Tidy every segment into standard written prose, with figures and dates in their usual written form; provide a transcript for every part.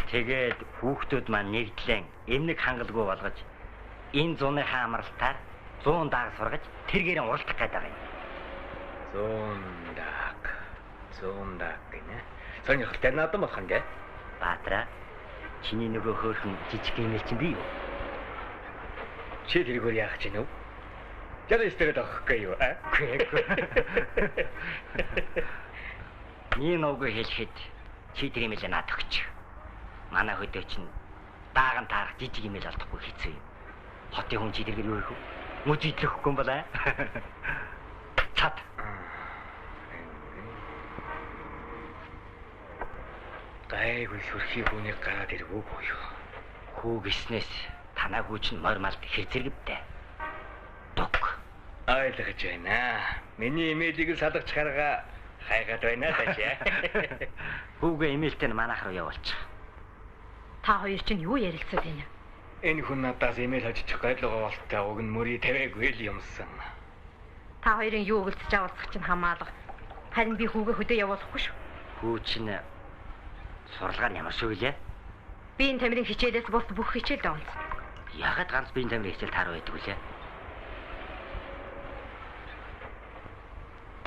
Тэгээд хүүхдүүд маань нэгдлэн эмнэг хангалгүй болгож энэ зууныхаа амралтаар 100 дааг сургаж тэргээрээ уралдах гэдэг юм. 100 дааг гинэ. Сонирхолтой наадам болох юм гээ. Баатраа чиний нөгөө хөөрхөн жижиг эмэл чинь би юу? Чи тэргээр яах гэж байна вэ? Яа стерэд авахгүй юу? Миний нөгөө хэлэхэд чи тэр эмэлээ надад өгч. Манай хөдөө чинь дааган таарах жижиг эмэл алдахгүй хэцүү юм. Хотын хүн чи тэргээр юу их вэ? Мөжидлөхгүй юм байна. Цат. Гайгүй сүрхий хүнийг гараад ирвүү юу? Хүү гиснээс танаа хүү чинь нормалд хэрзэргэвтэй. Дук. Ойлгож байна. Миний имэйлийг салгаж харгаа хайгаад байна таашаа. Хүүгээ имэйлтэй манайх руу явуулчих. Та хоёр чинь юу ярилцаад байна? Энэ хүн надаас имэйл хожиж гайлгаа болтой уг нь мөрий тавиагүй л юмсан. Та хоёрын юу уулзаж авалцах чинь хамаалга. Харин би хүүгээ хөдөө явуулахгүй шүү. Хүү чинь суралгаа ямар шүү гэлээ? Биеийн тамирын хичээлээс бус бүх хичээл доонц. Ягаад ганц биеийн тамирын хичээл тааруу байдаг вүлээ?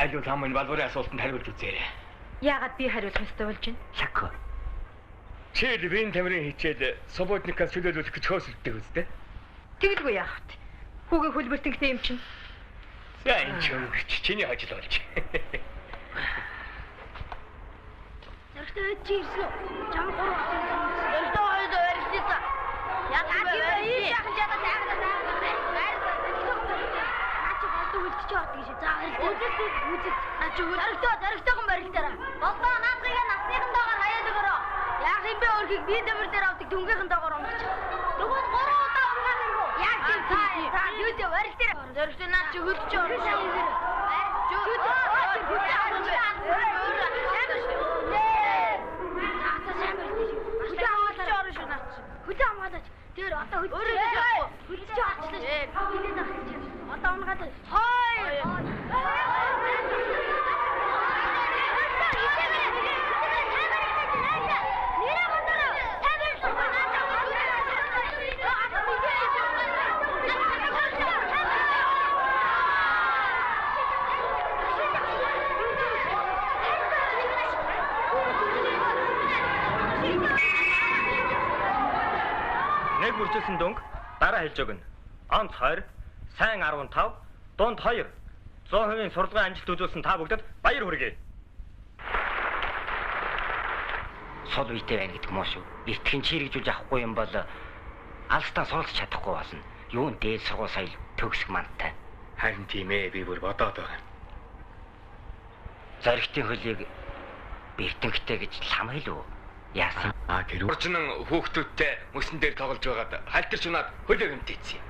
Алуу тамын балуурын асуултанд хариулж үзээрэй. Яагаад би хариулах ёстой болж байна? Лако. Чи биеийн тамирын хичээл субботникаас чөлөөлөх гэж хөөсөлдөг үстэй. Тэгэлгүй яах вэ? Хүүгийн хөлбөртөнгтэй юм чинь. За энэ ч өнгөч чиний ажил болж. Зөрчтэй чи ирсэн үү? Чам гурав болсон. Зөрчтэй хоёроо барьчихсан. Яг ийм яхан жаа таагаад. Үлдчих яах гэж заа үзэл. Ачи зөрчтэйгэн барилтаараа. Болдоо наацыг насныхан доогоор хаяад өгөрөө. Яг юм бэ өөрхийг би дэвэр дээр авдаг дүнгийнхэн доогоор өнгөч. Нөгөө 3 удаа унгах хэрэггүй. Яг тийм та юу дээ барилт дээр. Зөрчтэй наа чи хөлдөж орсон. Хүлээ амгаалаач. Тэр одоо хөлдөж авчлаа. Одоо унгаад Нэг үржилсэн дүнг дараа хэлж өгнө. Онц 20, сайн 15, дунд 2. 100% сурлагын амжилт үзүүлсэн та бүгдэд баяр хүргэе. Сул үйтэй байна гэдэг мөн шүү. Эртхэн чирэгжүүлж авахгүй юм бол алстаа суралцж чадахгүй болно. Юун дээр сургууль соёл төгсөх мантай. Харин тийм ээ би бүр бодоод байгаа. Зоригтын хөлийг бэртэнгтэй гэж лам хэлв. Яасан? Тэр урчин хүүхдүүдтэй мөсөн дээр тоглож байгаад халтарч унаад хөлөө гэмтээсэн юм.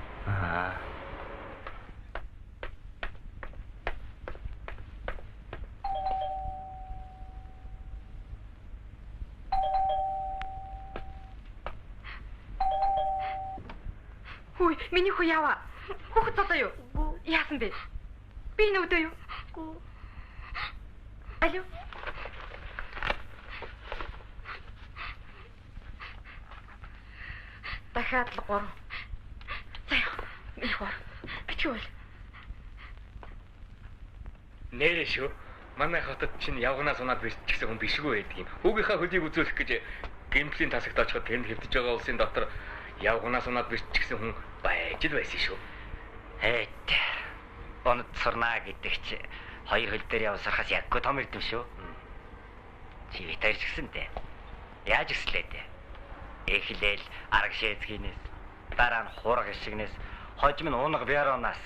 Хүй, миний хүү яава. Хүүхэд одоо юу? Яасан бэ? Би нүдөө юу? Алло. Дахиад л 3. За яа. Минь хор. Бичвэл. Нэрээ шүү. Манай хотод чинь явганаас унаад бэрччихсэн хүн бишгүй байдаг юм. Хүүгийнхаа хөлийг үзүүлэх гэж гэмтлийн тасагт очиход тэнд хэвтэж байгаа улсын дотор явганаас унаад бэрччихсэн хүн байж л байсан шүү. Хээт. Онод сурнаа гэдэг чи хоёр хөл дээр явсархаас яггүй том ирдэм шүү. Чи витарч гисэн дээ. Яаж гислээ дээ? Эхлээл арга шээзгийнээс дараа нь хураг ишигнээс хожим нь унаг бяронаас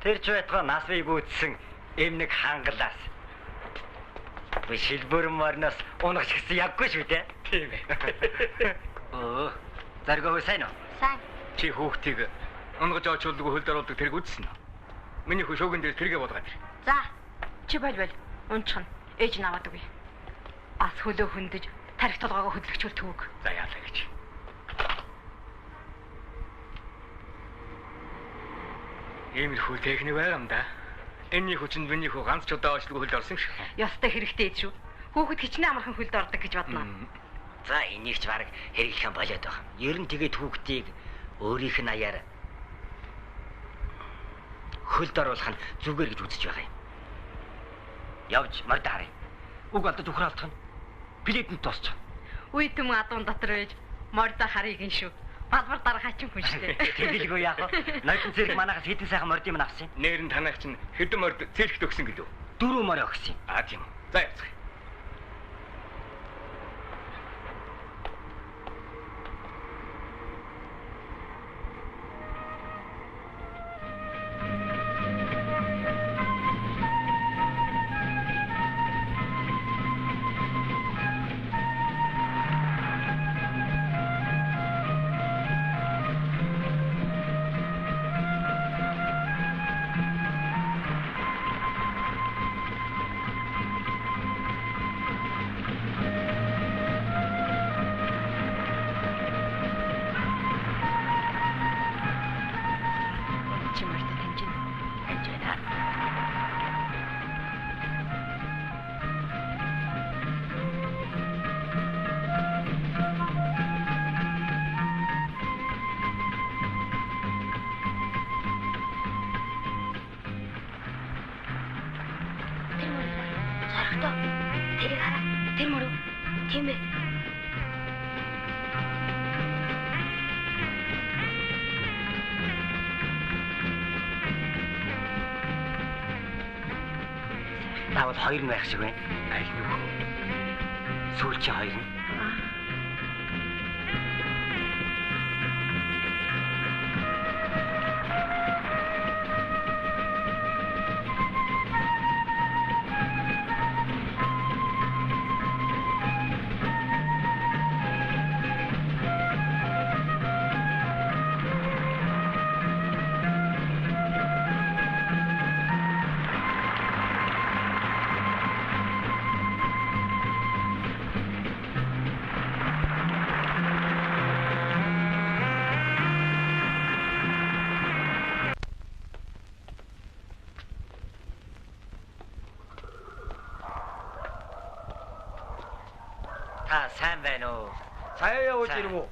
тэр ч байтугай нас бий гүйцсэн эмнэг хангалаас би шилбэр морноос унагч гэсэн яггүй шүү дээ. Тийм ээ. Заргаа сайн уу? сайн. Чи хүүхдийг унгаж очуулдаг хөлд оруулдаг тэрг үзсэн үү? Миний хүү шуугин дээр тэргээ болгоод ир. За. Чи болвол унчихна. Ээж наваад үгүй. Бас хөлөө хөндөж тарих толгоогоо хөдлөгчөөр төвөг. За яалаа гэж. Иймэрхүү техник байгаа юм да. Энэний хүчинд миний хүү ганц ч удаа очлог хөлд орсон шүү. Ёстой хэрэгтэй шүү. Хүүхэд хичнээн амархан хөлд ордог гэж бодно. За энийг ч баг хэрэглэх юм болоод байна. Ер нь тэгээд хүүхдийг өөрийнх нь аяар хөлд оруулах нь зүгээр гэж үзэж байгаа юм. Явж морд харъя. Уг алдаж ухраалдах нь пледэнд тосч. Үе түм адуун дотор байж мордо харъя гин шүү. Балбар дараа хачин хүн шүү дээ. Тэгэлгүй яах вэ? Нойтон зэрэг манайхаас хэдэн сайхан морд юм авсан юм. Нээр нь танайх чинь хэдэн морд цэлхт өгсөн гэлөө. 4 морь өгсөн юм. Тийм үү. За явцгаая. Тэрийг хараа. Тэр мөрөө. Тийм ээ. Таавал хоёр нь байх шиг байна. Аль нүгөө? Сүүлчийн хоёр нь. Та сайн байна уу? Сая явж ирв үү?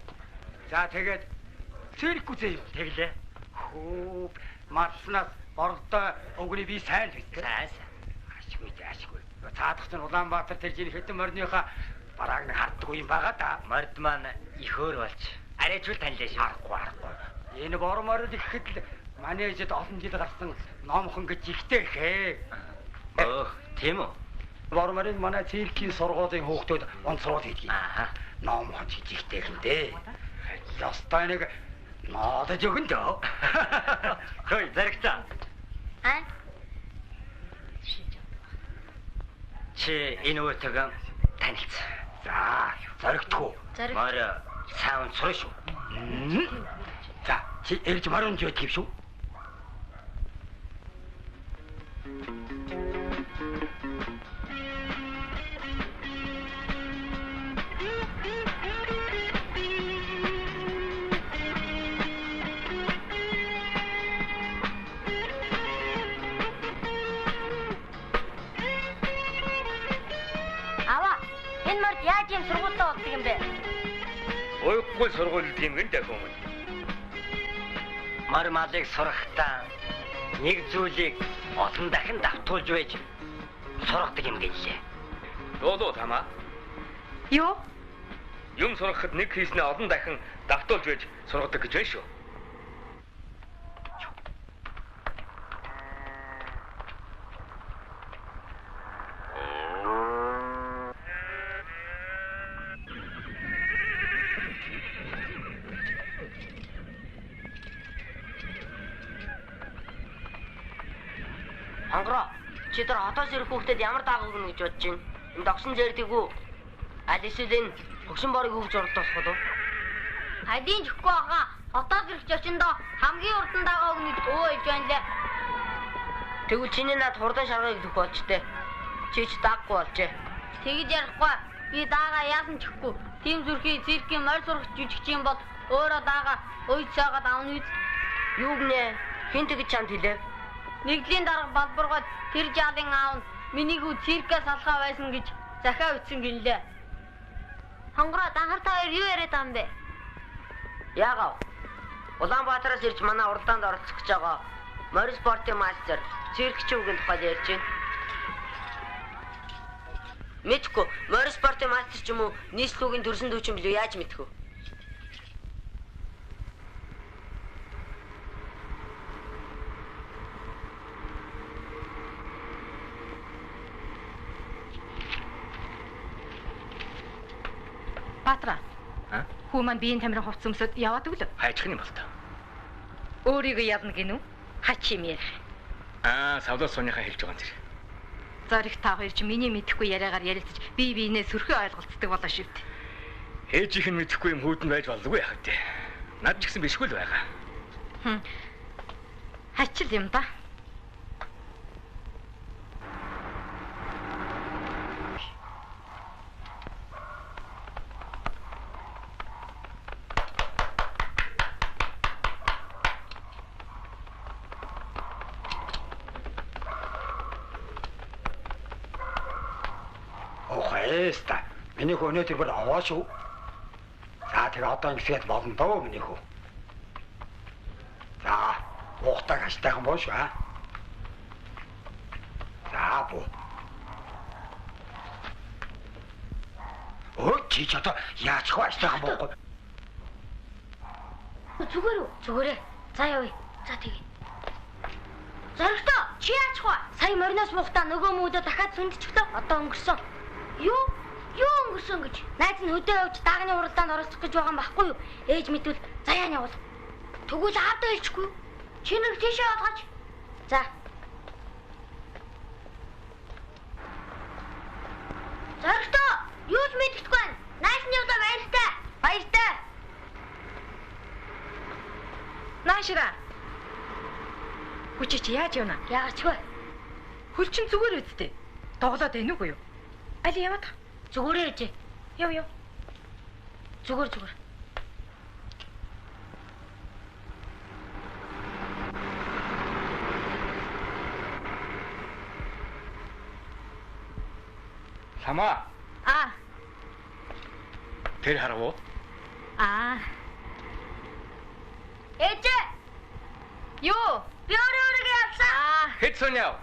За тэгээд цэрэггүй зээ. Тэглээ. Хөө марснаас боролдоо өгний би сайн л биз. Сайн. Ашгүй. Цаадах чинь Улаанбаатар тэр жин хэдэн морныхаа барааг нэг харддаг юм байгаа да. Морд маань их өөр болж арайжул танилаа шүү. Арахгүй. Энэ борморд ихэд л манежид олон жил гарсан номхон гэж ихтэй хээ. Тийм үү? Борморыг манай циркийн сургуулийн хүүхдүүд онцроод хийдэг. Ном хот хийжтэй хэндээ. Ястай нэг надад өгөн дөө. Хөөе, зэрэгтээ. Чи энэ үетэйг танилцсан. За, зоригтгүй. Морь сайн сурна шүү. За, чи эрж марун жоо тийм шүү. Яаж юм сургуультай болдог юм бэ? Уйхгүй сургууль тийм гэн дахин юм. Морь малыг сурахтаа нэг зүйлийг олон дахин давтуулж байж сургадаг юм гэлээ. Дуу тамаа. Юу? Юм сурахад нэг хийснээ олон дахин давтуулж байж сургадаг гэж байна шүү. Ангро, чи тэр хотоос ирэх хүүхдэд ямар дааг өгнө гэж бодож байна? Энэ догшин зээрдэг үү? Аль эсвэл энэ хөгшин борыг өгж оролдуулах уу? Адийн жихгүй байгаа. Хотоос ирэх очиндоо хамгийн урдан дагаа өгнө гэж хэлж байна лээ. Тэгвэл чиний над хурдан шаргыг өгөх болчтой. Чи ч дааггүй болжээ. Тэгж ярихгүй. Би дагаа яасан ч гэхгүй. Тим зүрхий циркийн морь сурах жүжигч юм бол өөрөө дагаа өөд цаагаад авна үз. Юу гинэ? Хин тэгж чамд хэлээ? Нэгдлийн дарга балбаргоод тэр жаалын аав нь миний хүү циркээс алхаа байсан гэж захиа ütсэн гинлээ. Хонгороо данхар та хоёр юу яриад байгаа юм бэ? Яагаад? Улаанбаатараас ирж манай уралдаанд оролцох гэж байгаа Морис спортын мастер циркч үгийн тухай ярьж байна. Мэдгүй, Морис спортын мастер ч юм уу, нийслүүгийн төрсөн дүүчин билүү яаж мэдхүү? Баатра. Хүү маань биеийн тамирын хувцас өмсөд яваад өглөө. Хайчих юм бол та. Өөрийгөө явна гинүү? Хач юм ярих. Савлаа сууныхаа хэлж байгаа юм зэрэг. Зориг та хоёр ч миний мэдэхгүй яриагаар ярилцаж бие биенээ сөрхөө ойлголцдог болоо шивт. Ээжийнх нь мэдэхгүй юм хүүдэн байж болдоггүй яах вэ? Над ч гэсэн бишгүй л байгаа. Хачил юм да. Ээста. Миний хөө өнөөдөр бүр аваа шүү. За тэгээ одоо ингэсгээд болно доо миний хөө. За, уухтаг хаштай юм боош аа. За бо. Чи ч одоо яаж хавааштай юм боохгүй. Зүгээр үү? Зүгээрээ. За явъя. За тэгээ. Зоригтой, чи яаж хаа? Сая мориноос буухтаа нөгөө мүүдөө дахиад сүндчихлөө. Одоо өнгөрсөн. Юу өнгөрсөн гэж? Найз нь хөдөө явж дагны уралдаанд оролцох гэж байгаа юм байхгүй юу? Ээж мэдвэл заяа явуул. Тэгвэл аавдаа хэлчихгүй юу? Чи нэг тийшээ яваач. За. Зоригтой, юу ч мэдэхгүй байна. Найзны удаа баяртай. Баяртай. Наашира. Хүчи чи яаж явна? Яагач вэ? Хөл чин зүгээр үсттэй. Тоглоод байна уу юу? Али яваад. Зүгээрээ ээж. Яв. Зүгээр. Лама. Тэр харав уу? Ээж. Юу? Би өөрөө явсан. Хэд суняв?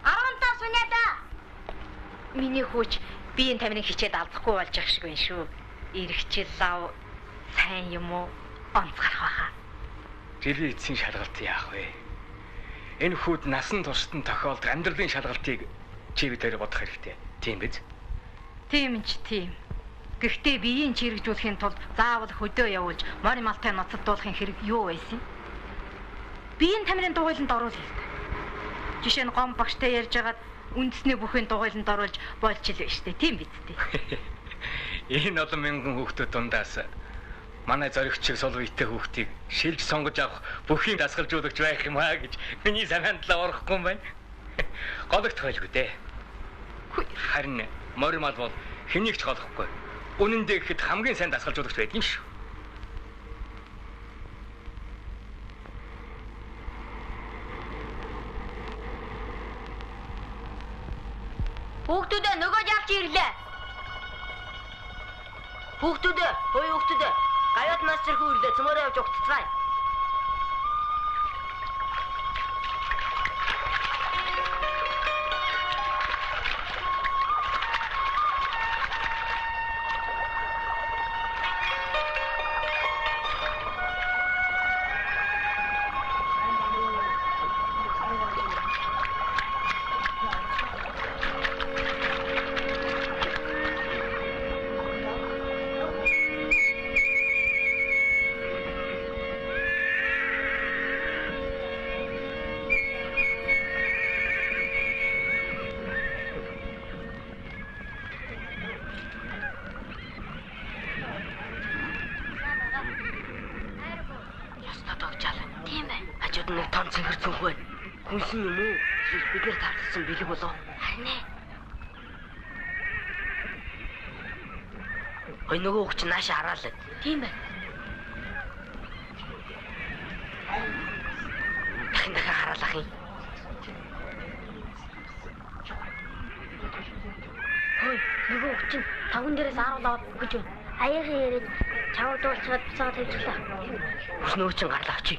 15 суняда. Миний хүүч биеийн тамирын хичээд алдахгүй болж ах шиг байна шүү. Иргэчил лав сайн юм уу? Онцгарах байхаа. Жилийн эцсийн шалгалт яах вэ? Энэ хүүд насан туршид нь тохиолдох амьдралын шалгалтыг чи бидээр бодох хэрэгтэй. Тийм биз? Тийм. Гэхдээ биеийн чирэгжүүлэхийн тулд заавал хөдөө явуулж морь малтай ноцтуулахын хэрэг юу байсан? Биеийн тамирын дугуйланд оруул хэлдэг. Жишээ нь гом багштай ярьж агаад үндэсний бүхний дугуйланд оруулж болж илвэ штэ. Тийм биз дээ. Энэ олон мянган хүүхдүүд дундаас манай зоригч шиг сул үетэй хүүхдийг шилж сонгож авах бүхий дасгалжуулагч байх юм аа гэж миний санаанд л орохгүй юм байна. Голөгт байлгүй дээ. Харин морь мал бол хэнийг ч голохгүй. Үнэн дээр ихэд хамгийн сайн дасгалжуулагч байдаг юм шүү. Хүүхдүүдээ нөгөө явж ирлээ. Хүүхдүүдээ, гайод мастер хүү ирлээ. Цөмөрөө явж угтцгаая. Хүнсэн юм уу? Бид нэр тавцсан бэлэг болоо. Харин ээ. Ой нөгөө хч наашаа хараалаа. Тийм байна. Дахин хараалах юм. Ой нөгөө хч таван дээрээс харуулаад гэж байна. аяхан яриад чав дуулцаад буцаад тавьчихлаа. Өснөө чин гарлаа чи.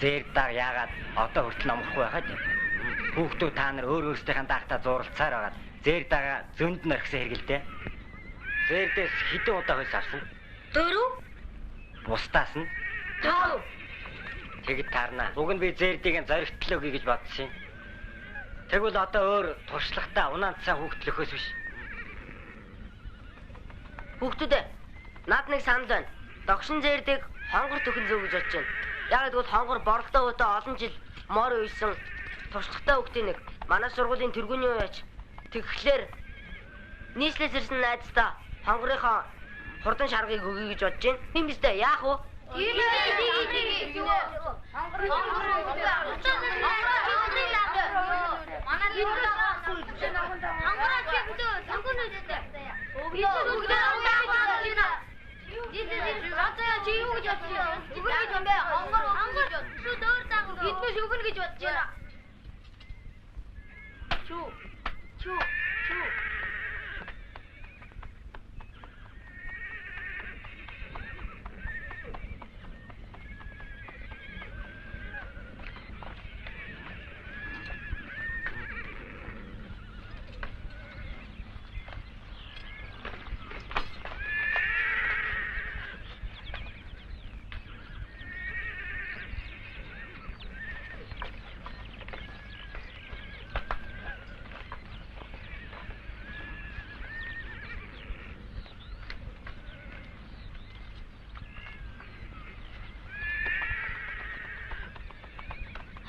Зээрдаа яагаад одоо хүртэл номрохгүй байхад хүүхдүүд та нар өөр өөрсдийнхээ даахта зуралцаар байгаад зээрдаагаа зөнд нь орхисон хэргэлдээ. Зээрдээс хэдэн удаа хойш авсан? 4. Бусдаас нь 5. тэгэд таарна. Уг нь би зээрдийг зоригтлоо гэж бодсон юм. Тэгвэл одоо өөр туршлагатай унаанцсан хүүхд лөхөөс биш. Хүүхдүүдээ над нэг санал байна. Догшин зээрдэг хонгор төхөн зөв гэж бодож байна. Яг тэгвэл хонгор борлогтой өтөө олон жил мор үйсэн туршлагатай хүүхдийн нэг манай сургуулийн тэргүүний үеч тэгэхээр нийслээс ирсэн найздаа хонгорынхоо хурдан шаргыг өгье гэж бодож байна. Тийм биз дээ. Яах вэ?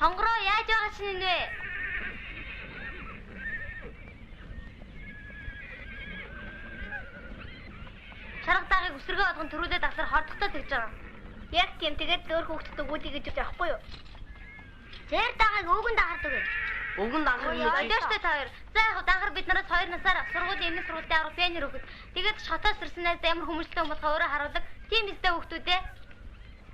Хонгороо яаж байгаа чинь нэ? Шаргатаагийг өсрөгөө болгон төрүүлээд авсаар хордохтой тэгж байгаа. Яг тийм тэгээд өөр хүүхдэд өгүүлээ гэж яахгүй юу? Зэр дагааг өвгөн дагардаг ээ. Өвгөн даахыг юу гэж Өдөөштэй та хоёр. За яг дагар бид нараас 2 насаар сургуулийн эмнэлэг сургуультай авах пионер өгöd. Тэгээд шатаас ирсэн найз ямар хүмүүжлтэй болохоо өөрөө харуулдаг. Тийм биз дээ хүүхдүүдээ.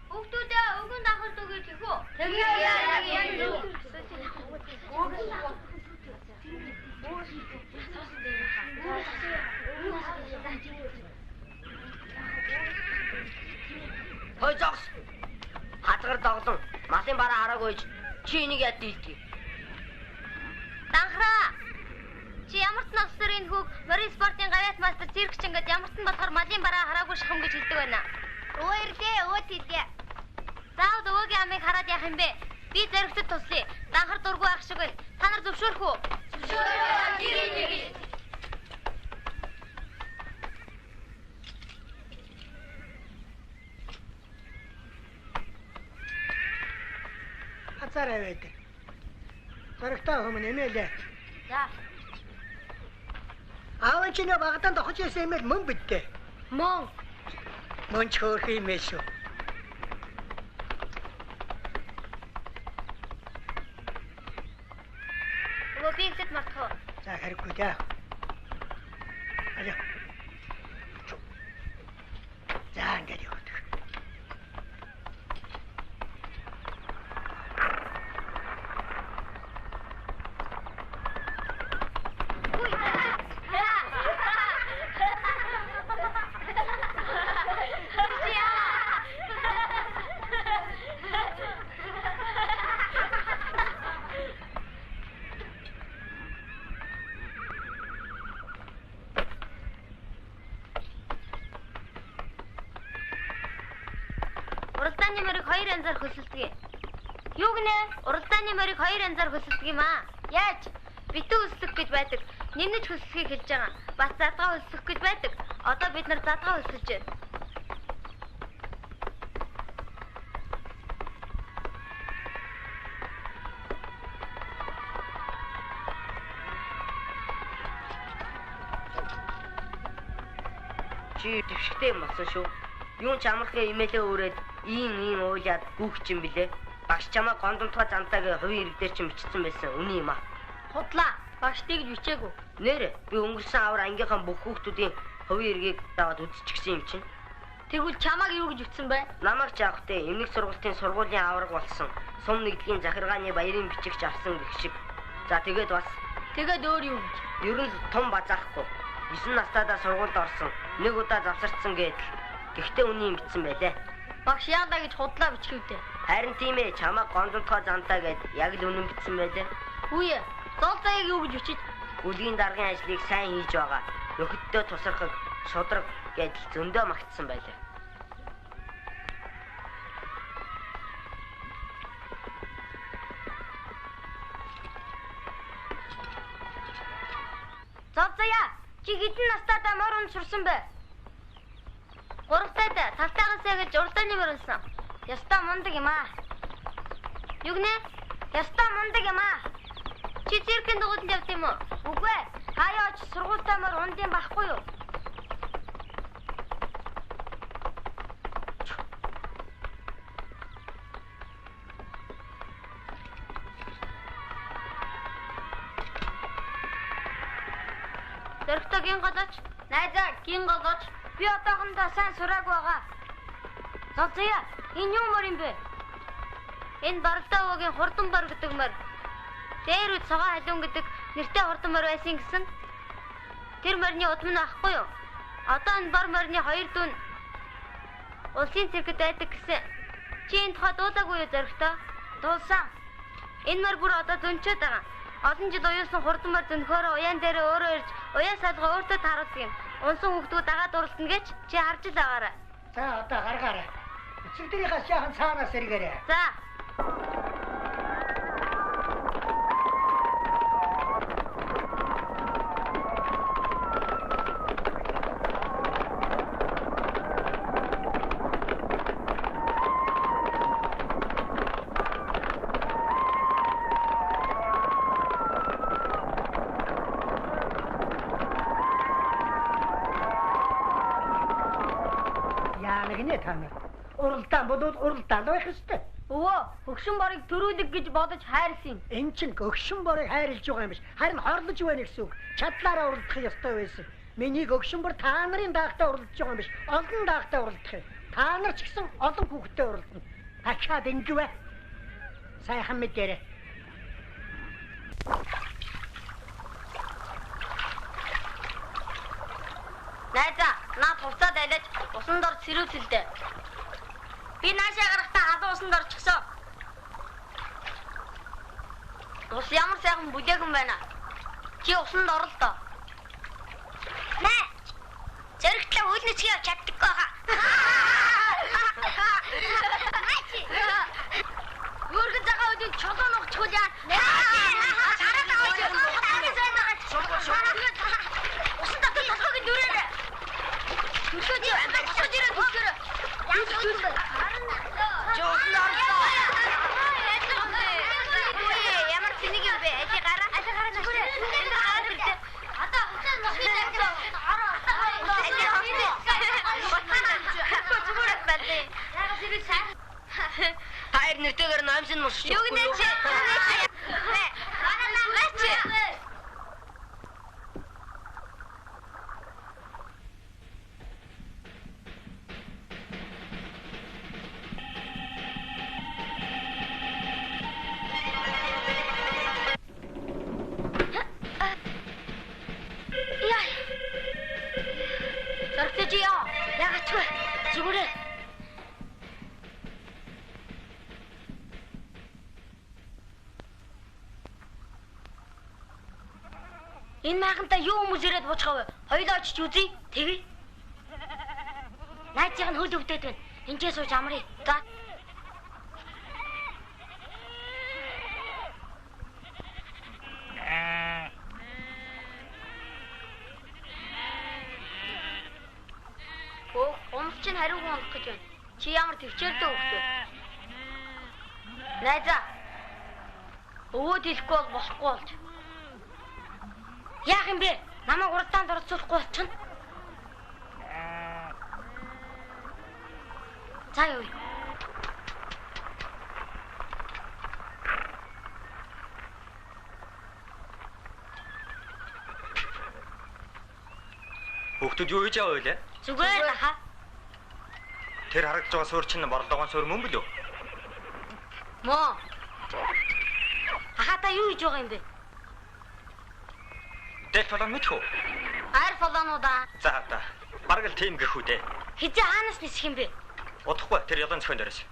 Хүүхдүүдээ өвгөн дагардаг гэж хөө. Тэгээ яг юу? Хой зогс. Хатгар доглон. Малын бараа хараагүйж чи энийг яд дийлдэг. Данхраа. Чи ямар ч насаар энэ хүүг морин спортын гавьяат мастер циркч ингээд ямар ч нь болохоор малын бараа хараагүй шахам гэж хэлдэг байна. Өө ирлээ, өө тийдээ. Заавал өвөгийн амыг хараад яах юм бэ? Би зоригтод туслая. Данхар дургүй ах шиг байна. Та нар зөвшөөрөх үү? Зөвшөөрөө. Хацаарай байдаг. Зоригтой хүмүүс нэмэлээ. За. Аав чинь багтаан дохож ирсэн юм мөн бидтэй. Мөн ч хөөх юм шүү. Фиксэт мартах. За хэрэггүй дээ. Алё. За ингээд яваад. Уралдааны морийг 2 янзаар хөсөлдөг. Юу гинэ? Уралдааны морийг 2 янзаар хөсөлдөг юм аа. Яаж? Битүү хөслөх гэж байдаг. Нэмнэж хөслөхийг хэлж байгаа. Бас задгаа хөслөх гэж байдаг. Одоо бид нар задгаа хөсөлж байна. Чи дэвшигтэй юм болсон шүү. Юун ч амархын имэйлээ өрөөд ийм уулаад гүөх чинь билээ. Багш чамаа гондомтгой зантайг хувийн ирэг дээр чинь бичсэн байсан. Үний юм аа. Худлаа. Багштай гэж бичээгүй. Нэр би өнгөрсөн авар ангийнхаа бүх хүүхдүүдийн хувийн ирэгийг даваад үзчихсэн юм чинь. Тэгвэл чамааг юу гэж ütсэн бэ? Намайг ч авах те эмнэг сургалтын сургуулийн аварга болсон. Сум нэгдлийн захиргааны баярын бичигч авсан гэх шиг. За тэгээд бас Тэгээд өөр юу гэж? ер нь том базаахгүй. 9 настайдаа сургуульд орсон. Нэг удаа завсарцсан гэдэл. Гэхдээ үний юм бичсэн байлээ. Багш яадаа гэж худлаа бичгэвдээ. Харин тийм ээ чамаа гондомтгой зантаа гэд яг л үнэн бичсэн байлээ. Хүүе. Золцоог юу гэж бичиж? Бүлгийн даргын ажлыг сайн хийж байгаа. Нөхөддөө тусархаг, шудраг гэдэл зөндөө магтсан байлаа. Золцоя. Чи хэдэн настайдаа морь унширсан бэ? 3 тайдаа талтайгаасаа гэж уралдааны морь унсан. Ястаа мундаг юм аа. Юу гинэ? Ястаа мундаг юм аа. Чи циркийн дугуйланд явд юм уу? Үгүй ээ. Хаяач сургуультай морь ундын байхгүй юу? Дөрөвтөө гин голооч. Найзаа гин голооч. Би одоохондоо сайн сурааг байгаа. Золцоё. Энэ юу мөр юм бэ? Энэ баралдаа уугийн хурдан бар гэдэг мөр. Дээр үд цагаан халуун гэдэг нэртэй хурдан мөр байсан гэсэн. Тэр морины удам нь ахгүй юу? Одоо энэ бар морины 2 дүн улсын циркэд байдаг гэсэн. Чи энэ тухай дуулаагүй юу зөрөгтөө? Дуулсан. Энэ мөр бүр одоо зөнчөөд байгаа. Олон жил уяасан хурдан мөр зөнхөөрөө уяан дээр өөрөө ирж уяа салгаа өөртөө тааруулдаг юм. Унсан хүүхдүүд дагаад дурлтна гэж чи харж л байгаарай. За одоо гаргаарай. Өчигдрийнхаа шаахан цаанаас эргээрэй. За. Гинэ та нар. Уралдаан бодвол уралдаан байх ёстой. Өвөө, өгшин барыг төрүүлэг гэж бодож хайрсан. Энд чинь өгшин борыг хайрлаж байгаа юм биш. Харин хорлож байна гэсэн үг. Чадлаараа уралдах ёстой байсан. Миний өгшин бор та нарын даахтаа уралдаж байгаа юм биш. Олон даахтаа уралдах юм. Та нар ч гэсэн олон хүүхэдтэй уралдана. Тачаад ингэвэ. Сайхан мэдээрэй. Найзаа, наад хувцаад айлаж усан дор цэрүүлсэлдэ. Би наашаа гарахтаа халуун усан дор чгсоо. Ус ямар сайхан бүлээгэн байна. Чи усанд орол доо. Нэ. Зэрэгтлээ үлнэцгий авч чаддаггүй хаа. Найчи. Юургэн цагаан үдийн чулуун угчгүй яа. Хараад аваач. Усан дор толгойг дүрээрээ. Түлхэж босож ирээд түлхээрээ. Жуусан орлоо. Ямар тэнэг юм бэ? Ажи гараа. Ажи гараа зүгээрээ. Одоо хуцаа нөхөд явж би сайн. Хайр нэртэйгээр номшин мурш. Юу гэнэ чи? Манай наач. Сорогчё. Яагач вэ? Зүгээрээ. Энэ майхантай юу хүмүүс ирээд буучгаа вэ? Хоёлоо очиж үзье. Тэгье. Найзыг нь хөл өвдөд байна. Эндээ сууж амрыг. За. Өмч нь хариуг олох гэж байна. Чи ямар төвчээртэй хөвгөө. Найзаа. Өвөд хэлэхгүй бол болохгүй болж. Яах юм бэ? Намайг уралдаанд оролцуулахгүй болчихно. За юу. Хүүхдүүд юу хийж байгаа вэ? Зүгээр хаа. Тэр харагдж байгаа суурь чинь борлогоон суурь мөн билүү? Моо. Ахата юу хийж байгаа юм бэ? Дээл фолон мэдхүү. Айр фолонуудаа. За хавта. Бараг л тийм гэх үү дээ. Хизээ хаанаас нисэх юм бэ? Удахгүй тэр ялан зөхөн дээрээс.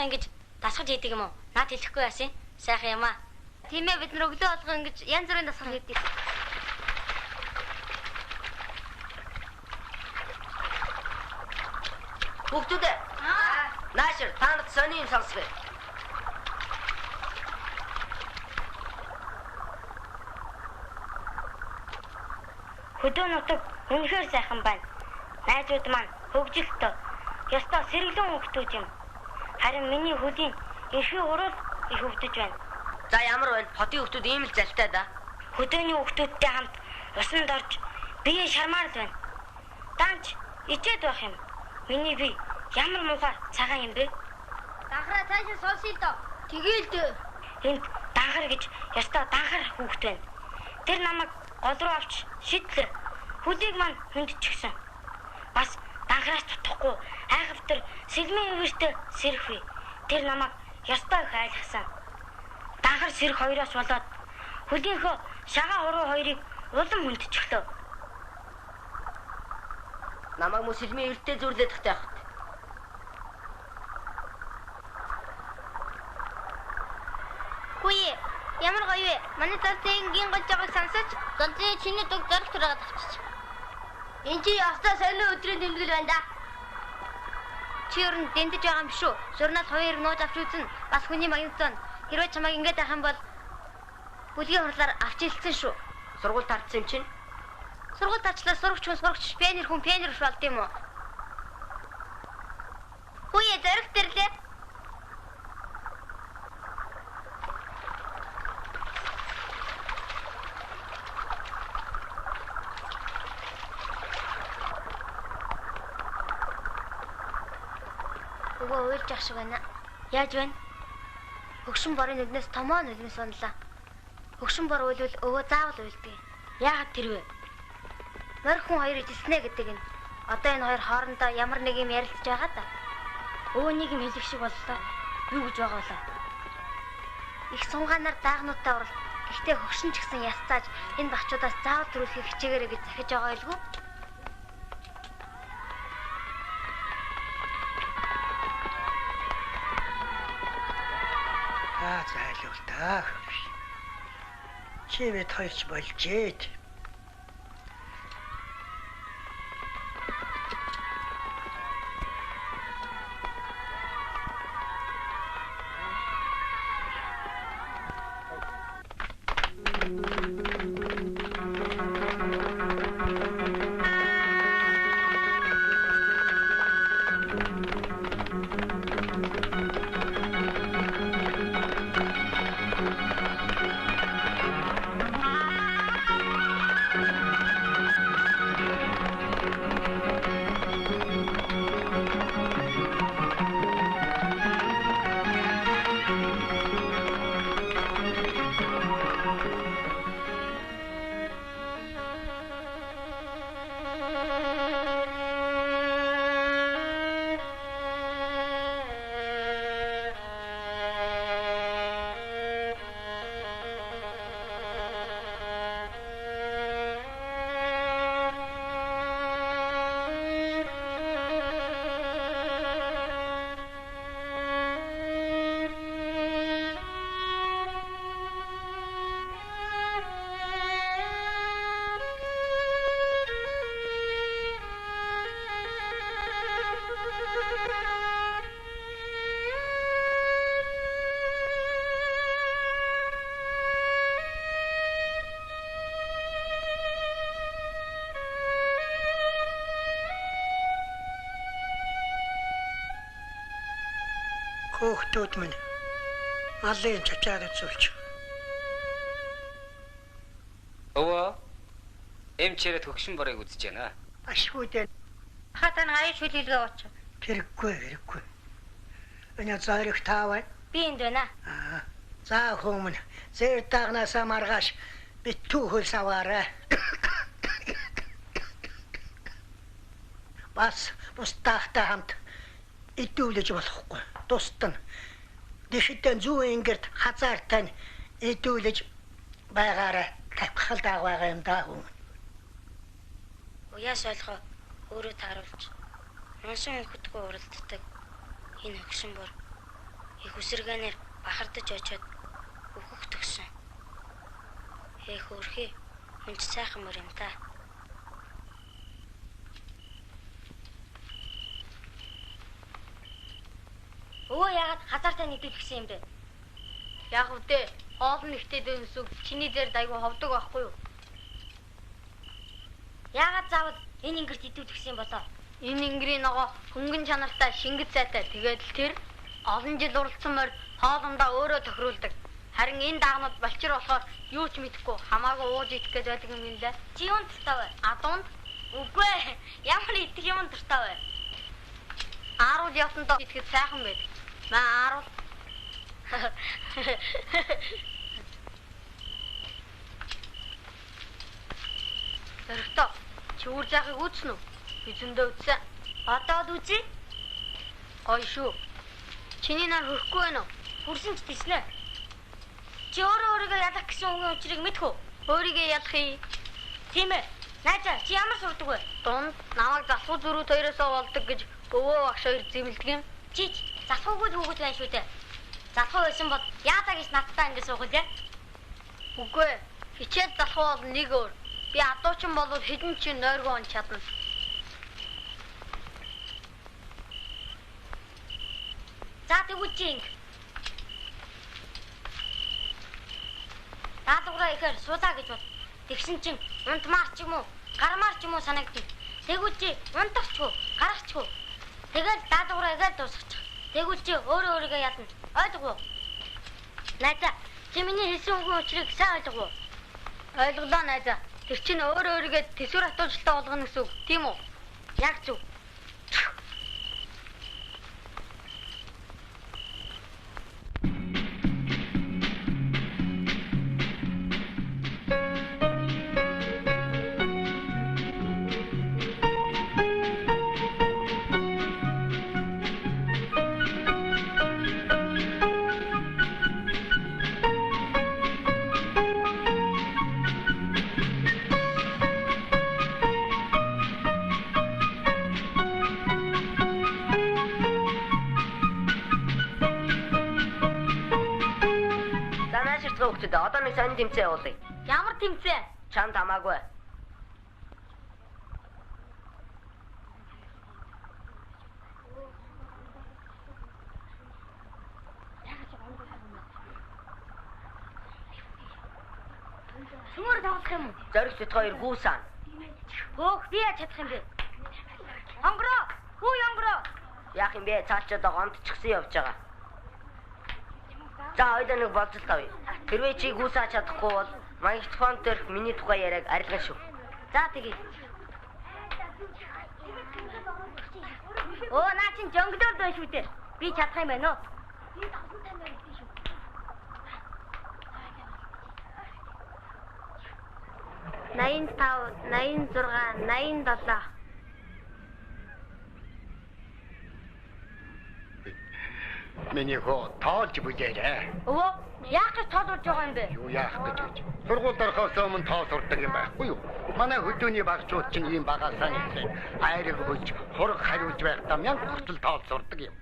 Ингэж дасгаж идэг юм уу? Наад хэлэхгүй яасан? Сайхан юм аа. Тийм ээ бид нар өглөө болгоо ингэж янз бүрийн дасгал хийдэг. Бүгдүүд наашир танад сони юм сонсгоо. Хөдөө нутаг үнэхээр сайхан байна. Найзууд маань хөгжилтөө. Ястаа сэргэлэн хөвгтүүд юм. Харин миний хөлийн эрхээ урал их өвдөж байна. За ямар байна? Хотын хөвгтүүд ийм л залтай да. Хөдөөний хөвгтүүдтэй хамт усанд орж бие шармаар л байна. Данч ичээд байх юм. Миний бие ямар муухай цагаан юм бэ? Данхраа цаашаа сонсъё л доо. Тэгээл дээ. Энд данхар гэж ястаа данхар хүүхд байна. Тэр намайг гол руу авч шидлээ. Хөлийг маань хүндчихсэн. Бас данхраас тутахгүй айхавтар сэлмийн өвөртэй сэрхвэ. Тэр намайг ястай их айлгсан. Данхар сэрх хоёроос болоод хөлийнхөө шагаа хуруу хоёрыг улам хүндчихлөө. Намайг мө сэлмийн өвөртэй зүрлээд тахтай хат. Хүйе, ямар гоё вэ? Манай цаасан гин гож байгааг сонсож, ганцын чиний дөг зориг төрөөгд авчиж. Энд чи ястаа сонио өдрийн тэмдэглэл байна да. Чи өрн дэндэж байгаа юм биш үү? Журнал хоёр нууж авч үзэн. Бас хүний магнитон. Хэрвээ чамайг ингэж авах юм бол бүлгийн хурлаар авч илтсэн шүү. Сургууль тартсан юм чинь. Сургууль тарчлаа сурагч хүн сурагч, пионер хүн пионер болд юм уу? Хүйе зориг төрлөө. Өвөө уйлж ах шиг байна. Яаж байна? Хөгшин борын нүднээс томоо нулимс сонлоо. Хөгшин бор уйлвал өвөө заавал уйлдаг. Яагаад тэр вэ? Морь хүн хоёр ижилснэ гэдэг нь. Одоо энэ хоёр хоорондоо ямар нэг юм ярилцж байгаа да. Өвөө нэг юм хэлэх шиг боллоо. Юу гэж байгаа болоо? Их сунгаанаар даагнуудтай урал. Гэхдээ хөгшин ч гэсэн ясцааж энэ бачуудаас заавал төрүүлэхийг хичээгээрэй гэж захиж байгаа байлгүй. Зайлуул та хөвш. Чивэд хоёрч болжээ. Хүүхдүүд минь алын чачаад үзүүлж. Өвөө эмчээрээ төгшин борыг үзэж байна. Ашгүй дээ. Хатан аяа шүлэлгээ очив. Хэрэггүй. Энийг зайрах таавай. Би энд байна. За хүмүүн зэр дагнасаа маргааш битүү хөл саваарай. Бас бустахтай хамт идүүлж болохгүй. Тустан. Дэхитэн зүүн ингэрт хазаартай идүүлж байгаарай. Тавхал дааваа юм даа хүн. Уяас ойлгоо өөрөө тааруулж. Монсон хөхтгөө уралддаг. Энэ өгсөн бор их үсэргэнээр бахардаж очиод өөхөх төгсөн. Хөөрхий хүнч сайхан мөр юм та. Өө яагаад хазаартай нэгдэл гисэн юм бэ? Яг үдээ хоол нэгтэй дэвсүг чиний дээр дайгу ховдог байхгүй юу? Яагаад заавал энэ ингэрт идүүл гисэн болоо? Энэ ингэрийн ногоо хөнгөн чанартай шингэц сайтай тэгээд л тэр олон жил уралдсан морь хоолндоо өөрөө тохируулдаг. Харин энэ даагнууд болчир болохоор юу ч мэдэхгүй хамаагүй ууж идэх гэж байдаг юм лээ. Чи юунд дуртай вэ? Адуунд? Үгүй ээ. Ямар идэх юм дуртай вэ? Ааруул явсандаа идэхэд сайхан байдаг. Маа ааруул. Дөрөвтөө чи үр захыг үзсэн үү? Би зөндөө үзсэн. Одоо л үзье. Гоё шүү. Чиний нар хөрөхгүй байна уу? Хүрсэн ч тийснэ. Чи өөрийгөө ядах гэсэн үгийн учрыг мэдэх үү? Өөрийгөө ядахыг. Тийм ээ. Найзаа чи ямар сурдаг вэ? Дунд намайг засгуу зүрүүд хоёроосоо болдог гэж өвөө багш хоёр зэмлдэг юм. Чи засгуугүй хүүхэд байна шүү дээ. Засгуу байсан бол яатаа гэж надтай ингэ суух үлээ? Үгүй ээ. Хичээл засгуу бол нэг өөр. Би адуучин болвол хэдэн ч нойргоо он чадна. За тэгвэл даалгавраа ихээр суулаа гэж бод. Тэгсэн чин унтмаар ч юм уу, гармаар ч юм уу санагдив. Тэгвэл чи унтахчгүй, гарахчгүй. Тэгэл даалгавраа ихээр дуусгачих. Тэгвэл чи өөрийгөө ядна. Ойлгов уу? Найзаа, чи миний хэлсэн үгийн учрыг сайн ойлгов уу? Ойлголоо найзаа. Тэр чинь өөрийгөө төсвөр хатуулжтай болгоно гэсэн үг, тийм үү? Яг зөв. хүүхдэд одоо нэг сонин тэмцээн явуулъя. Ямар тэмцээн? Чамд хамаагүй. Сүмөр тоглох юм уу? Зоригчд хоёр гүүсэн. Хөөх би яаж чадах юм бэ? Онгороо! Хүү онгороо! Яах юм бэ? Цаашаа гомдчихсан явж байгаа. За хоёул нэг болцолт авъя. Хэрвээ чи гүүсаа чадахгүй бол микрофон дээр миний тухай яриаг арилгана шүү. За тэгье. Оо наа чин жонглоор дөө шүү дээ. Би чадах юм байна уу? 85, 86, 87. Миний хоо тоолж бүжээрэй. Өвөө, яах гэж тоолж байгаа юм бэ? Юу яах гэж. Сургууль орохоос өмнө тоол сурдаг юм байхгүй юу? Манай хөдөөний багчууд чинь ийм багасаа нэгсэн. Айраг бүж, хураг хариулж байхдаа мянга хүртэл тоол сурдаг юм.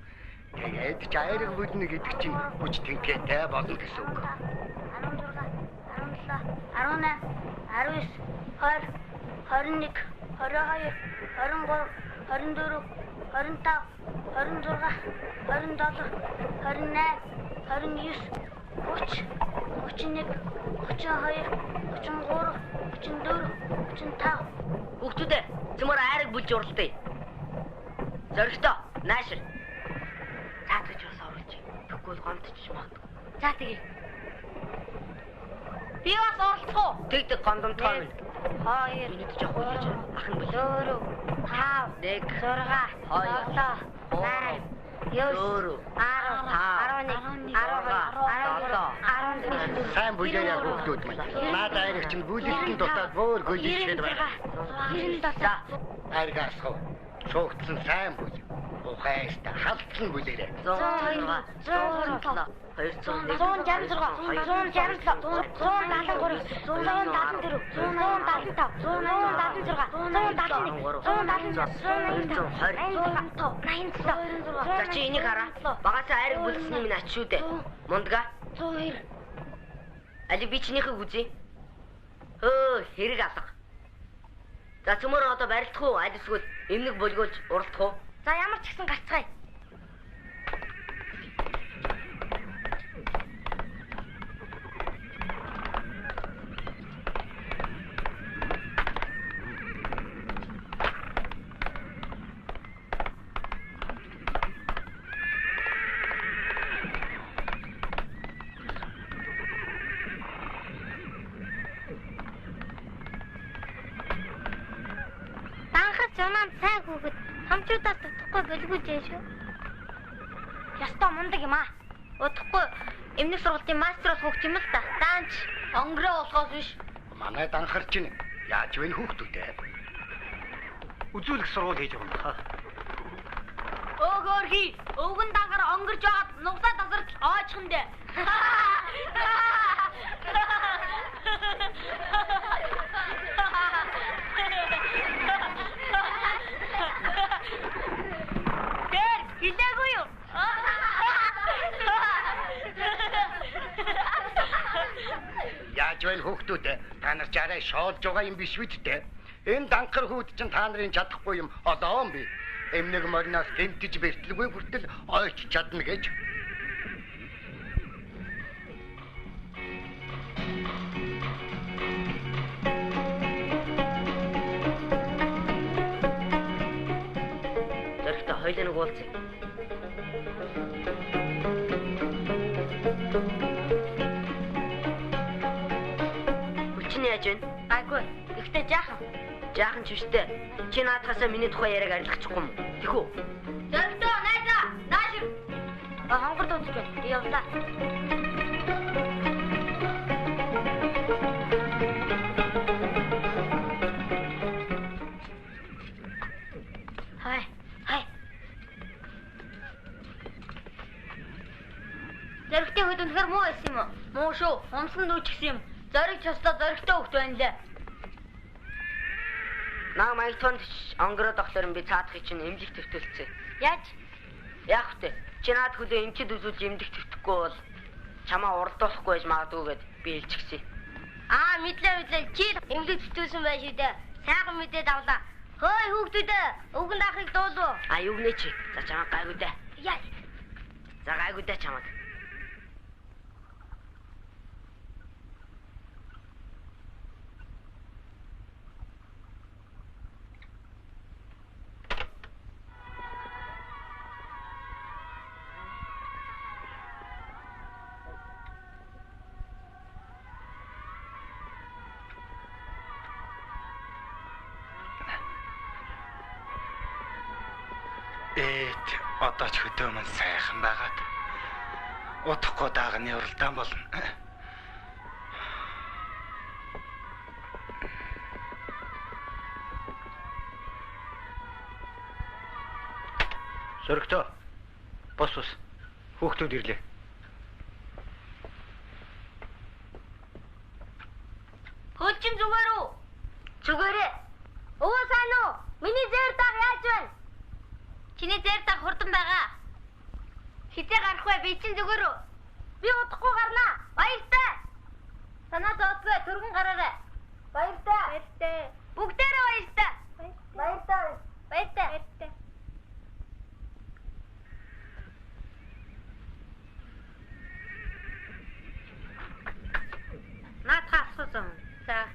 Тэгээд ч айраг бүжнэ гэдэг чинь бүж тэнхээтэй болно гэсэн үг. 17, 18, 19, 20, 21, 22, 23, 24, 25, 26, 27, 28, 29, 30, 31, 32, 33, 34, 35. Хүүхдүүдээ цөмөр айраг бүлж уралдъя. Зоригтой, наашир. Цаатгаж бас оруулж. Тэгвэл гомдчих магадгүй. За тэгье. Би бас оролцох уу? Тэгдэг гомдомтой. 2 Минут жоох үлээж ах нь бол 4 5 6 7 Сайн бүжээрэй хүүхдүүд минь. Наад айраг чинь бүлэлтэн дутаад бөөр гөлжихэд байна. 97 Айргасхав. Шуугдсан сайн бүж. Ухайста халтсан бүлээрэй. 106 За чи энийг хараа. Багасаа айраг бүлсний минь ач шүү дээ. Мундага. 102 Али би чинийхийг үзье. Хөө, хэрэг алга. За цөмөр одоо барилдах уу? Аль эсвэл эмнэг бөлгөөлж уралдах уу? За ямар ч гэсэн гацгаая. Зонан сайн хүүхэд хамчуудаас татахгүй бэлгүүж яа шүү. Ястаа мундаг юм аа. Удахгүй эмнэг сургалтын мастерос хүүхд юм л та. Даанч онгороо болохоос биш. Манай данхар чинь яаж вэ хүүхдүүдээ? Үзүүлэх сургууль хийж байгаа юм хаа. Өөгөөрхи өвгөн данхар онгорж байгаад нугсаа тасарч оочхон дээ. Илээгүй юу? Яаж вэ хүүхдүүдээ? Та нар чараа шоолж байгаа юм биш үү дээ? Энэ данхар хүүд чинь та нарын чадахгүй юм одоо юм би. Эмнэг морноос гэмтэж бэртэлгүй хүртэл ойч чадна гэж. Зоригтой хоёлын нэг уулзъя. Хүчин яаж вэ? Айгүй. Гэхдээ жаахан. Жаахан ч биштэй. Чи наадхасаа миний тухай яриаг арилгачихгүй юм. Тэхүү. Зоригтой найзаа. Наашир. Хонгор дуудаж байна. Би явлаа. Хай. Зоригтой хөд үнэхээр муу байсан юм уу? Муу шүү. Умсан дүүчихсэн юм. Зоригч ёстой зоригтой хөвт байна лээ. Наа маягтонд онгороо доктор би цаадахыг чинь эмнэлэг төвтөлцөө. Яаж? Яах вэ? Чи наад хөлөө эмчэд үзүүлж эмнэлэг төвтөхгүй бол чамаа уралдуулахгүй байж магадгүй гэд Би илчихсэн. Мэдлээ. Чи эмнэлэг зүтгүүлсэн байх шүү дээ. Сайхан мэдээд авлаа. Хөөе хүүхдүүдээ, өвгөн дахыг дуулуу. Юу гэнэ чи? За чамаа гайгүй дээ. Яа. За гайгүй дээ чамаа. Одоо ч хөдөө мөн сайхан байгаад. Удахгүй даагны уралдаан болно. Сөрөгтөө. Бос. Хүүхдүүд ирлээ. Хөөчин зүгээр үү? Зүгээрээ. Өвөө сайн уу? Миний зэр даг яаж байна? Чиний зэр даг хурдан байгаа. Хизээ гарах вэ? Би чинь зүгээр үү? Би удахгүй гарнаа. Баяртай. Санаа зовдгүй түргэн гараарай. Баяртай. Бүгдээрээ баяртай. Баяртай. Наатаа асуусан. За.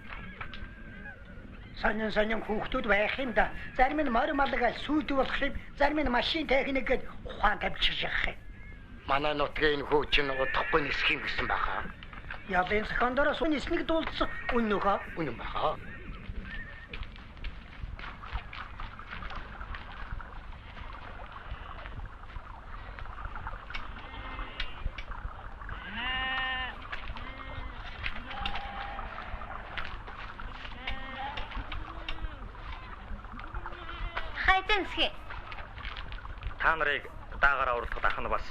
Сонин хүүхдүүд байх юм да. Зарим нь морь малгай сүйд болох юм. Зарим нь машин техник гээд ухаан тавьчих юм. Манай нутгийн хүү чинь удахгүй нисэх юм гэсэн баха. Ялын сахандраас ниснийг дуулсан үннөөхөө. Үнэн баха. Та нарыг даагаараа уралдахад ах нь бас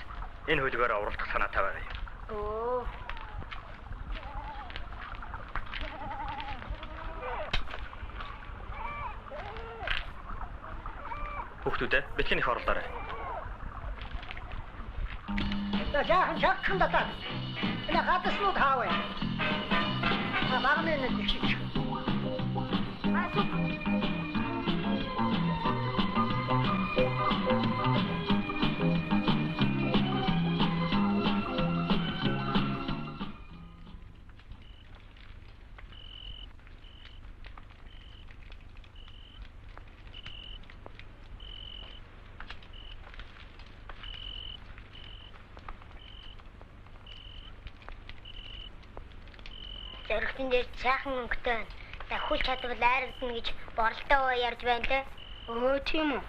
энэ хөлгөөрөө уралдах санаа тавиарай. Оо. Хүүхдүүдээ бэлгийн их орлоорой. Жаахан шаххан датаа. Энэ хатаснууд хаавэ. Багны нэг шиг. Зөрөгтөн дээр сайхан өнгөтэй байна. Дахиулж чадвал айрагдана гэж боролтой ярьж байна те. Өө тийм үү.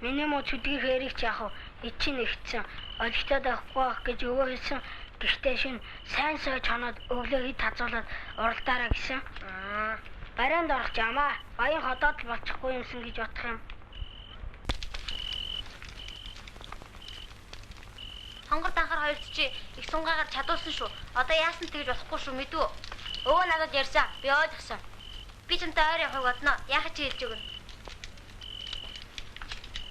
Миний мод чүдгийг хэрэг ч яах вэ? Эцэг нэгтсэн. Олигтод авахгүй байх гэж өвөө хэлсэн. Гэхдээ шин сайн сойж хоноод өглөө хэд хазуулаад уралдаараа гэсэн. Барианд орох жамаа. Баян ходоод л болчихгүй юмсан гэж бодох юм. Хонгор данхаар хоёрт чи их сунгаагаар чадуулсан шүү. Одоо яасан тэгж болохгүй шүү мэдв. Өвөө надад ярьсан. Би ойлгосон. Би ч энэ ойр явахыг бодно. Яахад чи хэлж өгнө.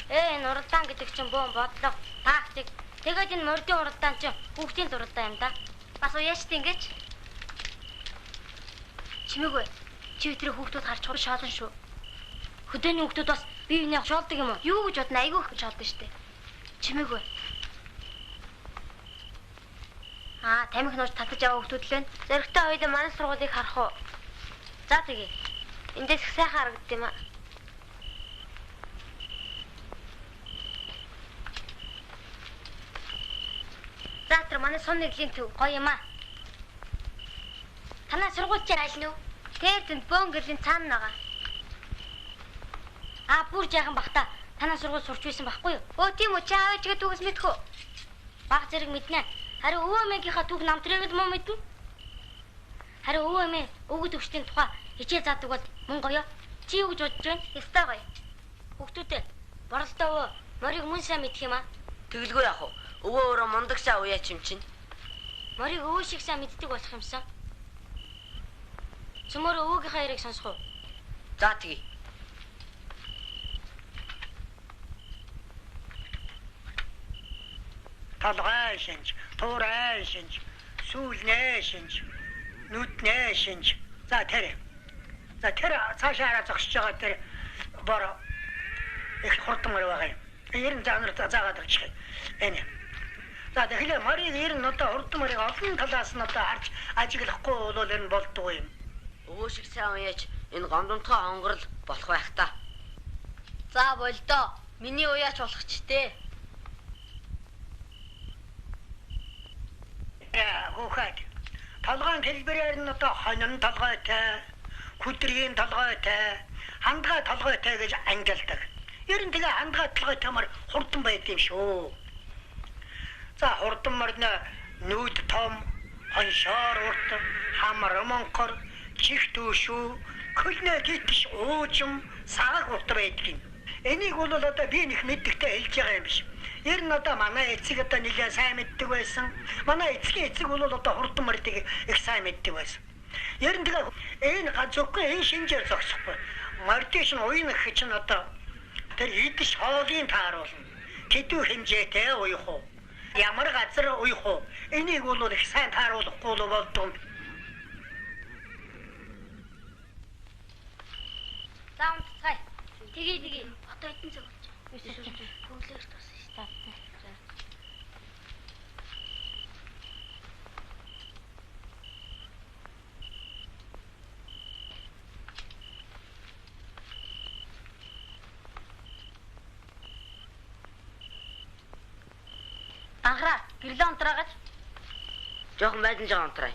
Энэ уралдаан гэдэг чинь бөөн бодлого, тактик. Тэгээд энэ мордын уралдаан чинь хүүхдийн уралдаан юм да. Бас уяашд ингэж. Чимээгүй. Чи өдрөө хүүхдүүд харж чур шаалан шүү. Хөдөөний хүүхдүүд бас бие биенээ шоолдог юм уу? Юу гэж бодно? Айгүй их шоолдог штэ. Чимээгүй. Тамхи нууж татаж аваа хүүхдүүд л байна. Зөрөгтэй хоёулаа манай сургуулийг харах уу? За тэгье. Эндээс их сайхан харагдд юм аа. Заатар манай сон нэглийн төв гоё юм аа. Танаа сургууль чи айлна уу? Тэр тэнд бөөн гэрлийн цаана байгаа. Бүр жаахан бахта танаа сургууль сурч байсан байхгүй юу? Өө тийм үү, чи аавч гэдэг үгс мэдхүү. Баг зэрэг мэднэ. Харин өвөө эмээгийнхаа түүх намтрыг л муу мэднэ. Харин өвөө эмээ өвгөд өвчтийн тухай хичээл заадаг бол мөн гоё. Чи юу гэж бодож байна? Ястай гоё. Хүүхдүүдээ боролтой өвөө морийг мөн сайн мэдх юм аа. Тэгэлгүй яах вэ? Өвөө өөрөө мундагшаа уяач юм чинь. Морийг өвөө шиг сайн мэддэг болох юмсан. Цөмөр өвөөгийнхаа яриг сонсох уу? За тэгье. Талгай шинж, туурай шинж, сүүл нэ шинж. Нүд нэ шинж. За тэр. За тэр цаашаа зогсож байгаа тэр бороо их хурдан мөр байгаа юм. Ерэн занар заагаад очих. Энэ. За тэгэхээр морийг ерэн одоо хурдан морийг олон талаас нь одоо харж ажиглахгүй бол энэ болдгоо юм. Өө шиг сайн уяач энэ гомдомтгой хонгорл болох байх та. За болдоо. Миний уяач болох ч дээ. Хөөхөд. Толгойн хэлбэрээр нь одоо хонин толгойтой, хүдрийн толгойтой, хандгай толгойтой гэж ангилдаг. Ерэн тэгээ хандгай толгойтой мөр хурдан байд юм шүү. За хурдан морны нүд том, хоншоор урт, хамар монкор, чих дүүшүү, хөлнө гитш уужим, сагаг урт байдаг юм. Энийг бол одоо би нэг мэддэгтэй хэлж байгаа юм биш. Ер нь одоо манай эцэг одоо нэлээд сайн мэддэг байсан. Манай эцгийн эцэг бол одоо хурдан мордыг их сайн мэддэг байсан. Ер нь тэгээ энэ газуугүй энэ шинжээр зогсохгүй. Мордиш нь уйнах чинь одоо тэр идэж хоолын тааруулна. Тэдүү хэмжээтэй уйх уу? Ямар газар уйх уу? Энийг бол их сайн тааруулахгүй л болдгоо. За унтцгаая. Тэгээ. Одоо хэдэн цаг болж байна? Өглөөр туссан стат. Анхаараа, гэрлээ онтраагач. Жохон байдсан жоо онтраа.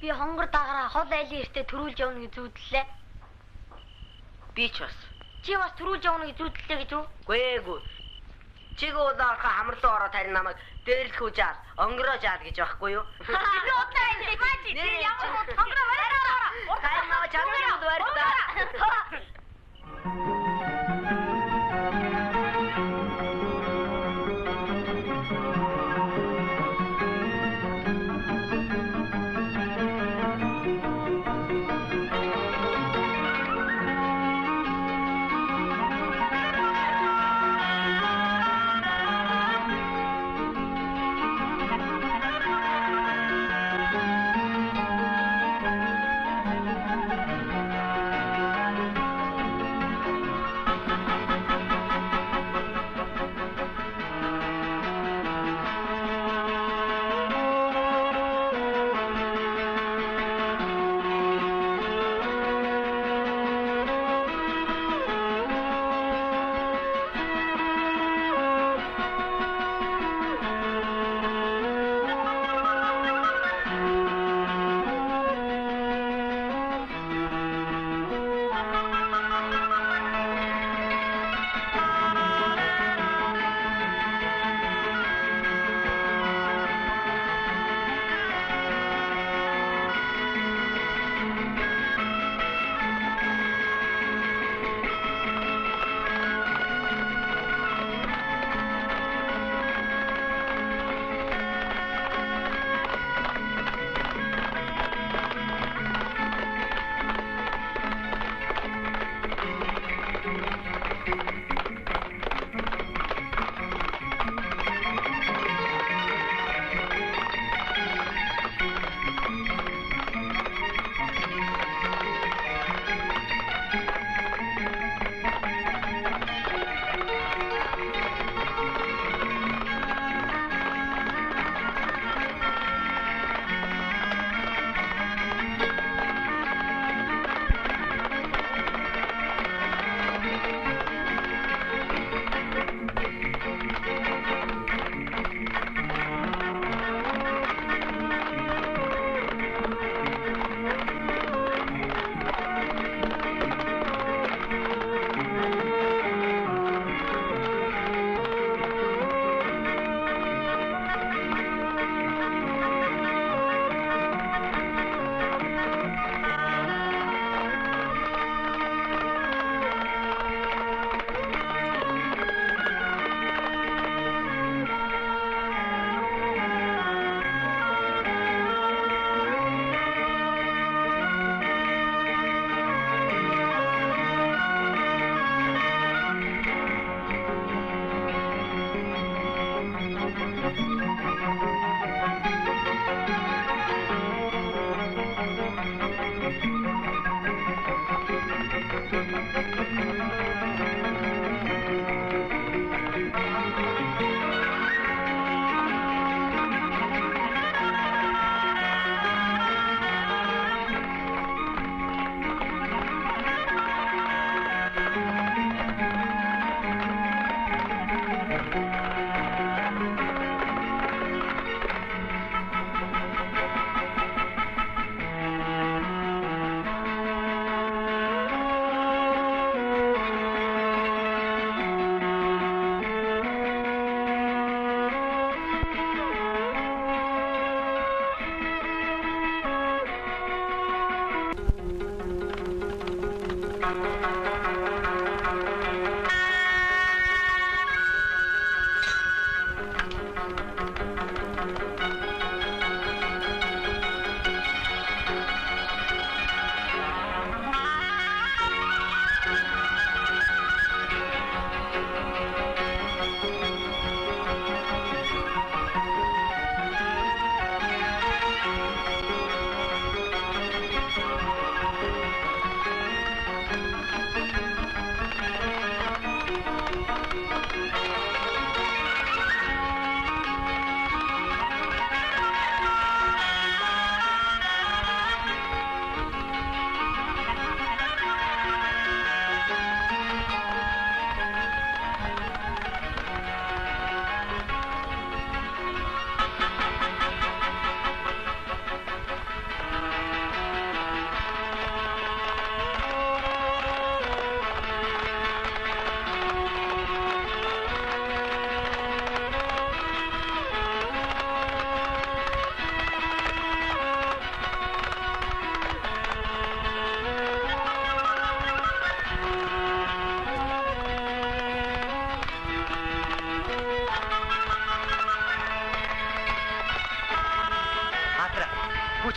Би хонгор дагаараа хол айлын эртээ төрүүлж явна гэж зүудлээ. Би ч бас. Чи бас төрүүлж явна гэж зүудлээ гэж үү? Гээгүй. Чиг удаахаа хамрлуу ороод харин намайг дээрлэхүү жаал, онгороо жаал гэж байхгүй юу? Би удаа энэ маач ямар хонгороо бариараа. Харин наваа чамд барьтаа.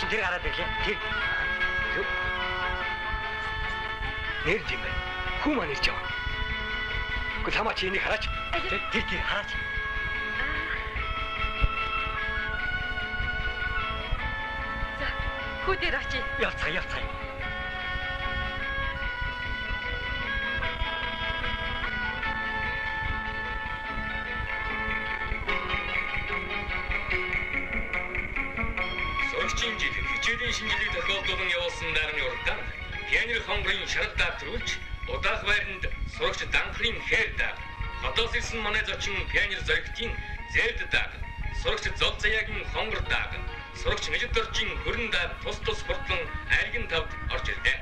Тэр гараад ирлээ. Тэр. Нэрж юм байна. Хүү маань ирж байгаа. Гэхдээ хамаа чи энийг хараач. Тэр хараач. За, хүү дээр очие. Явцгаа. Хичээлийн шинжилгээ тохиолдуулан явуулсан дараагийн уралдаанд пионер хонгорын шарал даатруулж удаах байранд сурагч Данхрын хээр дааг, хотоос ирсэн манай зочин пионер зоригтын зээлд дааг, сурагч Зол Заяагийн хонгор дааг, сурагч Мэжид Доржийн хөрөн дааг тус хурдлан айргын тавд орж ирлээ.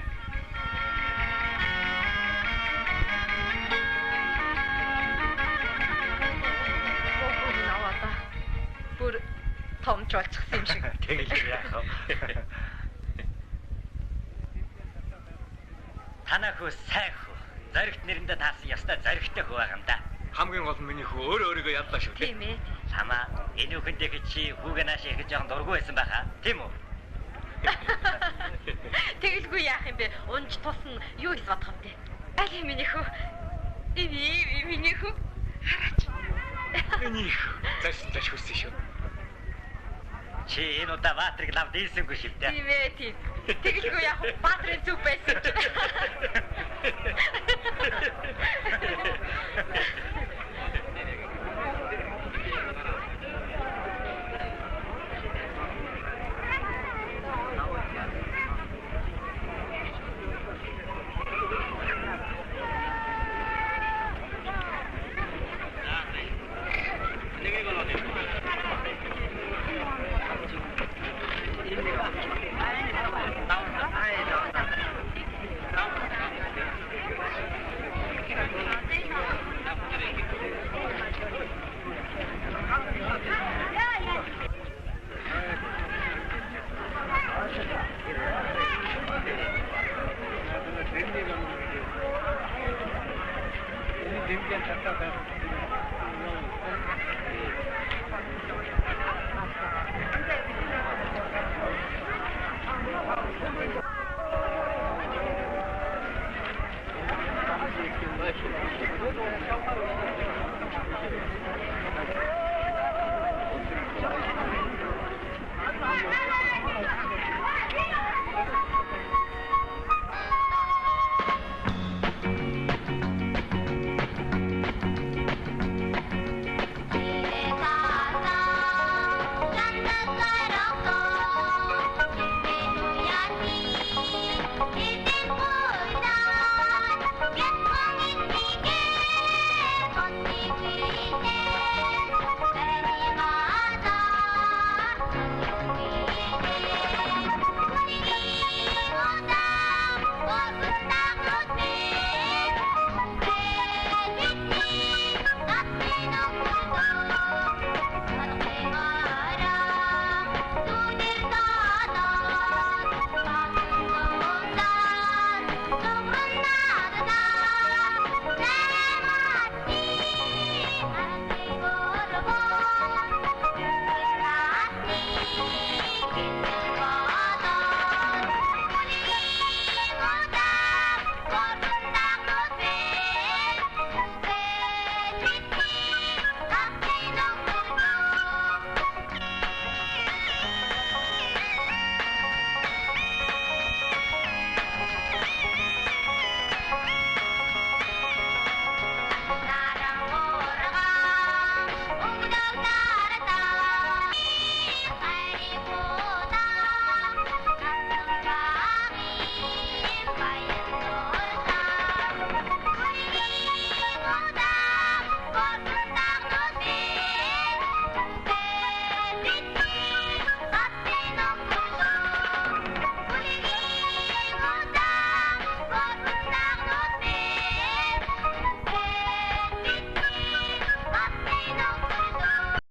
Бүр томч болчихсон юм шиг. Тэгэл яах вэ? Танаа хөө сайн хөө. Зоригт нэрэндээ таасан ястай зоригтой хөө байгаа юм да. Хамгийн гол нь миний хүү өөрийгөө ядлаа шүү дээ. Тийм ээ. Хамаа энэ үхэндээ чи хүүгээ нааш их жоохон дургүй байсан байхаа. Тийм үү? Тэгэлгүй яах юм бэ? Унж тусна юу хийж бодох юм бэ? Али миний хөө. Миний хөө. Хараач. Миний хүү. Зайсан хүссэн шүү. Чи энэ удаа Баатрыг лав дийсэнгүй шүү дээ. Тийм ээ тийм. Тэгэлгүй яах вэ? Баатрын зүг байсан ч. дээ.